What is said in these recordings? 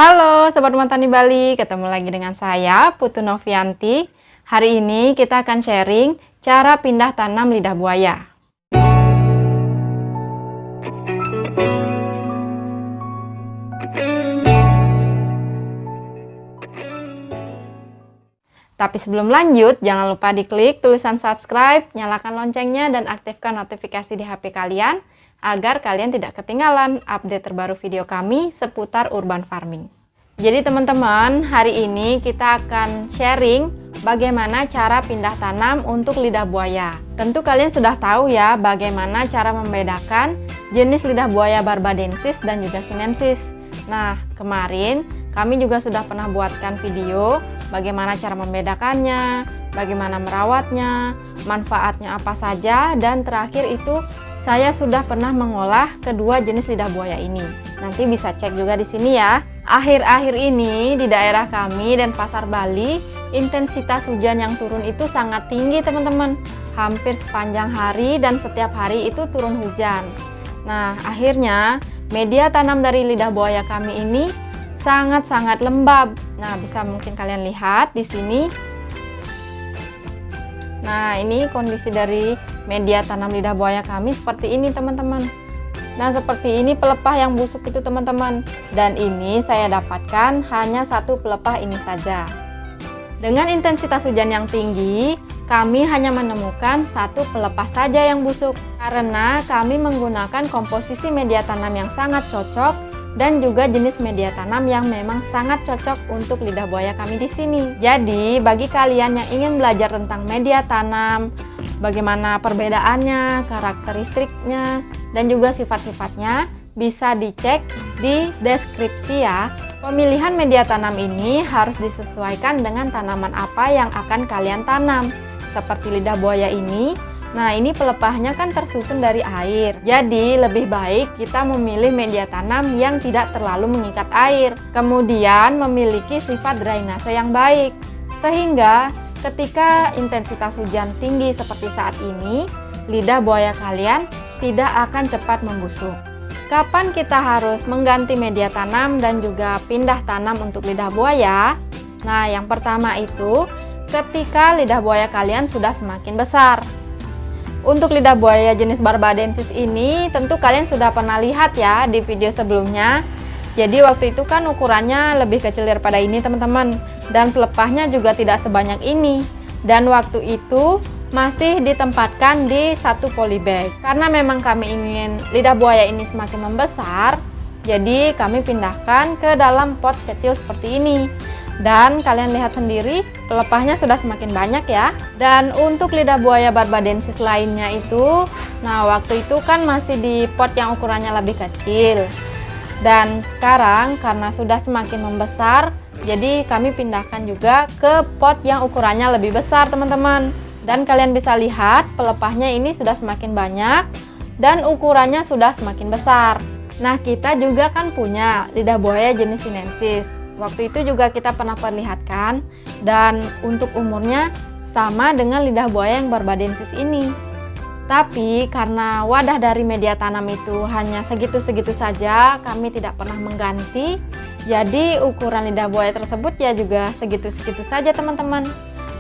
Halo Sobat Rumah Tani Bali, ketemu lagi dengan saya Putu Novianti. Hari ini kita akan sharing cara pindah tanam lidah buaya. Tapi sebelum lanjut, jangan lupa diklik tulisan subscribe, nyalakan loncengnya, dan aktifkan notifikasi di HP kalian agar kalian tidak ketinggalan update terbaru video kami seputar urban farming. Jadi teman-teman, hari ini kita akan sharing bagaimana cara pindah tanam untuk lidah buaya. Tentu kalian sudah tahu ya bagaimana cara membedakan jenis lidah buaya barbadensis dan juga sinensis. Nah, kemarin kami juga sudah pernah buatkan video bagaimana cara membedakannya, bagaimana merawatnya, manfaatnya apa saja, dan terakhir itu saya sudah pernah mengolah kedua jenis lidah buaya ini. Nanti bisa cek juga di sini ya. Akhir-akhir ini di daerah kami dan pasar Bali, intensitas hujan yang turun itu sangat tinggi teman-teman. Hampir sepanjang hari dan setiap hari itu turun hujan. Nah, akhirnya media tanam dari lidah buaya kami ini sangat-sangat lembab. Nah, bisa mungkin kalian lihat di sini. Nah, ini kondisi dari media tanam lidah buaya kami seperti ini teman-teman. Nah, seperti ini pelepah yang busuk itu teman-teman. Dan ini saya dapatkan hanya satu pelepah ini saja. Dengan intensitas hujan yang tinggi, kami hanya menemukan satu pelepah saja yang busuk. Karena kami menggunakan komposisi media tanam yang sangat cocok dan juga jenis media tanam yang memang sangat cocok untuk lidah buaya kami di sini. Jadi, bagi kalian yang ingin belajar tentang media tanam, bagaimana perbedaannya, karakteristiknya, dan juga sifat-sifatnya, bisa dicek di deskripsi ya. Pemilihan media tanam ini harus disesuaikan dengan tanaman apa yang akan kalian tanam. Seperti lidah buaya ini, nah ini pelepahnya kan tersusun dari air. Jadi lebih baik kita memilih media tanam yang tidak terlalu mengikat air. Kemudian memiliki sifat drainase yang baik. Sehingga ketika intensitas hujan tinggi seperti saat ini, lidah buaya kalian tidak akan cepat membusuk. Kapan kita harus mengganti media tanam dan juga pindah tanam untuk lidah buaya? Nah, yang pertama itu ketika lidah buaya kalian sudah semakin besar. Untuk lidah buaya jenis barbadensis ini tentu kalian sudah pernah lihat ya di video sebelumnya. Jadi waktu itu kan ukurannya lebih kecil daripada ini teman-teman, dan pelepahnya juga tidak sebanyak ini. Dan waktu itu masih ditempatkan di satu polybag. Karena memang kami ingin lidah buaya ini semakin membesar, jadi kami pindahkan ke dalam pot kecil seperti ini. Dan kalian lihat sendiri, pelepahnya sudah semakin banyak ya. Dan untuk lidah buaya barbadensis lainnya itu, nah waktu itu kan masih di pot yang ukurannya lebih kecil. Dan sekarang karena sudah semakin membesar, jadi kami pindahkan juga ke pot yang ukurannya lebih besar teman-teman. Dan kalian bisa lihat pelepahnya ini sudah semakin banyak dan ukurannya sudah semakin besar. Nah, kita juga kan punya lidah buaya jenis sinensis. Waktu itu juga kita pernah perlihatkan, dan untuk umurnya sama dengan lidah buaya yang barbadensis ini. Tapi karena wadah dari media tanam itu hanya segitu-segitu saja, kami tidak pernah mengganti. Jadi ukuran lidah buaya tersebut ya juga segitu-segitu saja teman-teman.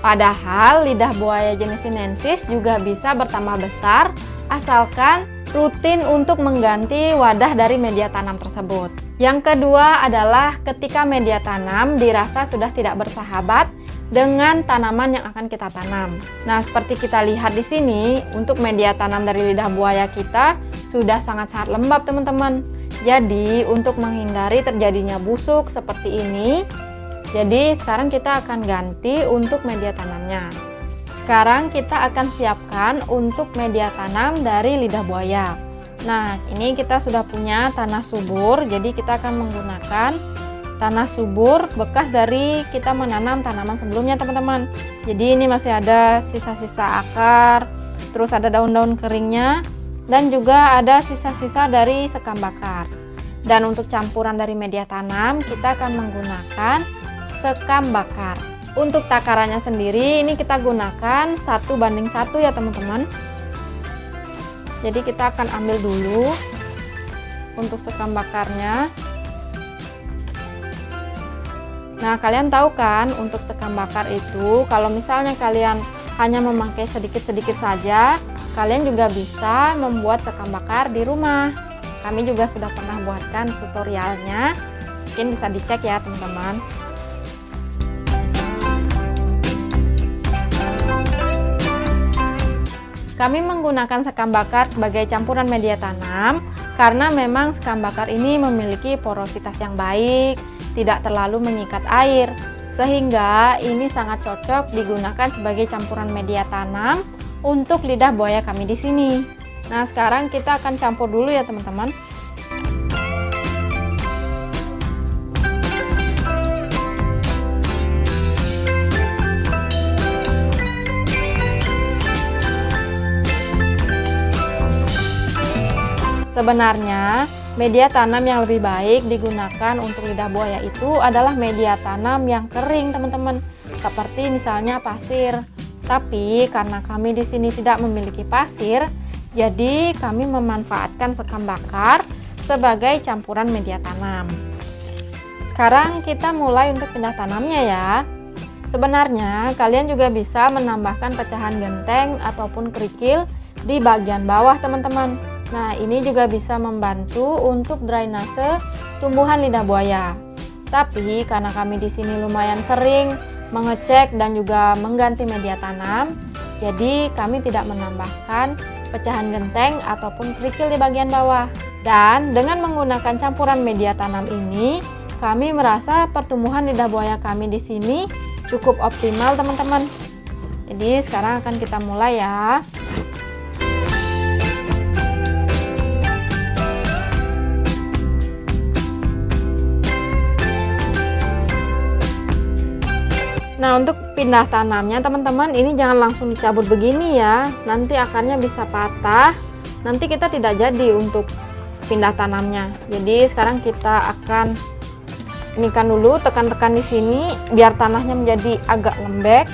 Padahal lidah buaya jenis sinensis juga bisa bertambah besar asalkan rutin untuk mengganti wadah dari media tanam tersebut. Yang kedua adalah ketika media tanam dirasa sudah tidak bersahabat dengan tanaman yang akan kita tanam. Nah, seperti kita lihat di sini, untuk media tanam dari lidah buaya kita sudah sangat-sangat lembab teman-teman. Jadi untuk menghindari terjadinya busuk seperti ini, jadi sekarang kita akan ganti untuk media tanamnya. Sekarang kita akan siapkan untuk media tanam dari lidah buaya. Nah, ini kita sudah punya tanah subur, jadi kita akan menggunakan tanah subur bekas dari kita menanam tanaman sebelumnya teman-teman. Jadi ini masih ada sisa-sisa akar, terus ada daun-daun keringnya, dan juga ada sisa-sisa dari sekam bakar. Dan untuk campuran dari media tanam, kita akan menggunakan sekam bakar. Untuk takarannya sendiri ini kita gunakan 1:1 ya teman-teman. Jadi kita akan ambil dulu untuk sekam bakarnya. Nah, kalian tahu kan untuk sekam bakar itu kalau misalnya kalian hanya memakai sedikit-sedikit saja, kalian juga bisa membuat sekam bakar di rumah. Kami juga sudah pernah buatkan tutorialnya, mungkin bisa dicek ya teman-teman. Kami menggunakan sekam bakar sebagai campuran media tanam karena memang sekam bakar ini memiliki porositas yang baik, tidak terlalu mengikat air, sehingga ini sangat cocok digunakan sebagai campuran media tanam untuk lidah buaya kami di sini. Nah, sekarang kita akan campur dulu ya teman-teman. Sebenarnya, media tanam yang lebih baik digunakan untuk lidah buaya itu adalah media tanam yang kering, teman-teman. Seperti misalnya pasir. Tapi karena kami di sini tidak memiliki pasir, jadi kami memanfaatkan sekam bakar sebagai campuran media tanam. Sekarang kita mulai untuk pindah tanamnya ya. Sebenarnya kalian juga bisa menambahkan pecahan genteng ataupun kerikil di bagian bawah, teman-teman. Nah, ini juga bisa membantu untuk drainase tumbuhan lidah buaya. Tapi karena kami di sini lumayan sering mengecek dan juga mengganti media tanam, jadi kami tidak menambahkan pecahan genteng ataupun kerikil di bagian bawah. Dan dengan menggunakan campuran media tanam ini, kami merasa pertumbuhan lidah buaya kami di sini cukup optimal, teman-teman. Jadi sekarang akan kita mulai ya. Nah, untuk pindah tanamnya teman-teman, ini jangan langsung dicabut begini ya, nanti akarnya bisa patah, nanti kita tidak jadi untuk pindah tanamnya. Jadi sekarang kita akan inikan dulu, tekan-tekan di sini biar tanahnya menjadi agak lembek.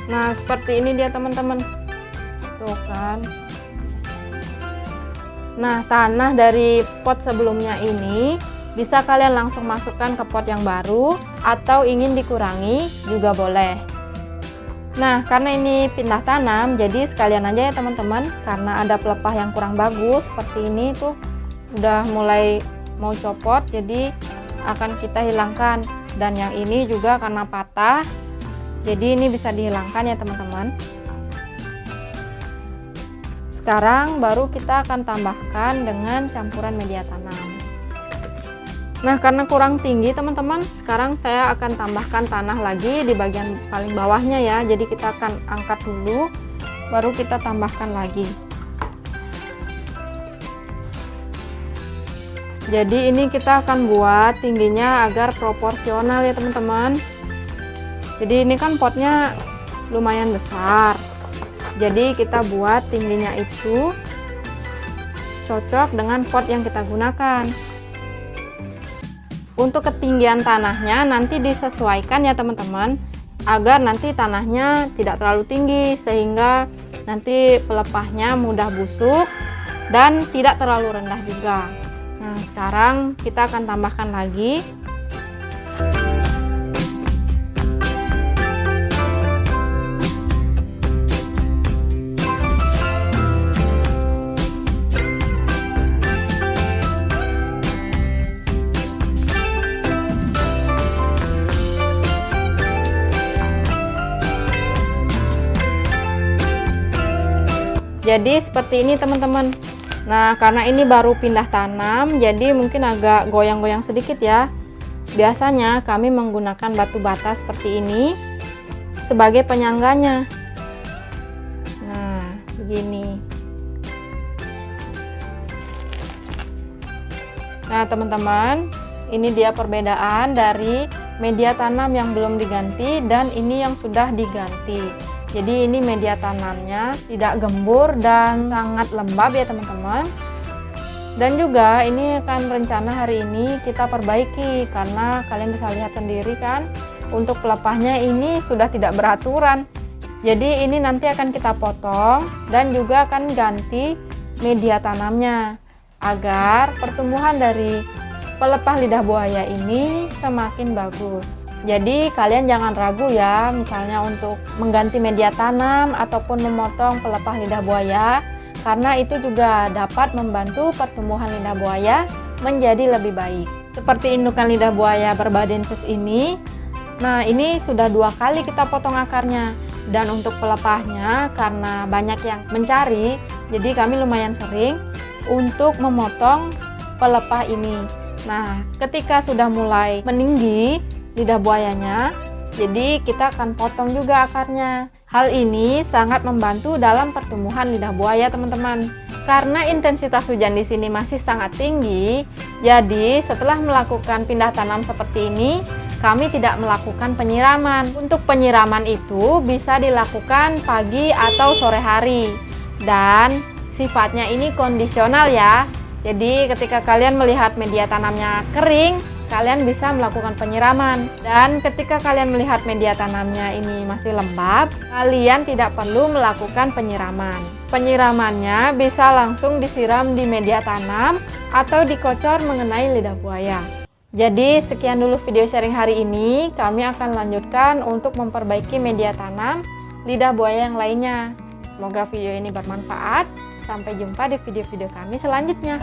Nah, seperti ini dia teman-teman. Tuh kan. Nah, tanah dari pot sebelumnya ini bisa kalian langsung masukkan ke pot yang baru atau ingin dikurangi juga boleh. Nah, karena ini pindah tanam, jadi sekalian aja ya teman-teman, karena ada pelepah yang kurang bagus seperti ini tuh udah mulai mau copot, jadi akan kita hilangkan. Dan yang ini juga karena patah, jadi ini bisa dihilangkan ya teman-teman. Sekarang baru kita akan tambahkan dengan campuran media tanam. Nah, karena kurang tinggi teman-teman, sekarang saya akan tambahkan tanah lagi di bagian paling bawahnya ya. Jadi kita akan angkat dulu, baru kita tambahkan lagi. Jadi ini kita akan buat tingginya agar proporsional ya teman-teman. Jadi ini kan potnya lumayan besar, jadi kita buat tingginya itu cocok dengan pot yang kita gunakan. Untuk ketinggian tanahnya nanti disesuaikan ya teman-teman, agar nanti tanahnya tidak terlalu tinggi sehingga nanti pelepahnya mudah busuk dan tidak terlalu rendah juga. Nah, sekarang kita akan tambahkan lagi. Jadi seperti ini teman-teman. Nah, karena ini baru pindah tanam, jadi mungkin agak goyang-goyang sedikit ya. Biasanya kami menggunakan batu bata seperti ini sebagai penyangganya. Nah, begini. Nah, teman-teman, ini dia perbedaan dari media tanam yang belum diganti dan ini yang sudah diganti. Jadi ini media tanamnya tidak gembur dan sangat lembab ya teman-teman. Dan juga ini kan rencana hari ini kita perbaiki, karena kalian bisa lihat sendiri kan, untuk pelepahnya ini sudah tidak beraturan. Jadi ini nanti akan kita potong dan juga akan ganti media tanamnya agar pertumbuhan dari pelepah lidah buaya ini semakin bagus. Jadi kalian jangan ragu ya, misalnya untuk mengganti media tanam ataupun memotong pelepah lidah buaya, karena itu juga dapat membantu pertumbuhan lidah buaya menjadi lebih baik. Seperti indukan lidah buaya berbadensis ini, nah ini sudah 2 kali kita potong akarnya. Dan untuk pelepahnya, karena banyak yang mencari, jadi kami lumayan sering untuk memotong pelepah ini. Nah, ketika sudah mulai meninggi lidah buayanya, jadi kita akan potong juga akarnya. Hal ini sangat membantu dalam pertumbuhan lidah buaya teman-teman. Karena intensitas hujan di sini masih sangat tinggi, jadi setelah melakukan pindah tanam seperti ini, kami tidak melakukan penyiraman. Untuk penyiraman itu bisa dilakukan pagi atau sore hari. Dan sifatnya ini kondisional ya. Jadi ketika kalian melihat media tanamnya kering, kalian bisa melakukan penyiraman. Dan ketika kalian melihat media tanamnya ini masih lembab, kalian tidak perlu melakukan penyiraman. Penyiramannya bisa langsung disiram di media tanam atau dikocor mengenai lidah buaya. Jadi sekian dulu video sharing hari ini. Kami akan lanjutkan untuk memperbaiki media tanam lidah buaya yang lainnya. Semoga video ini bermanfaat. Sampai jumpa di video-video kami selanjutnya.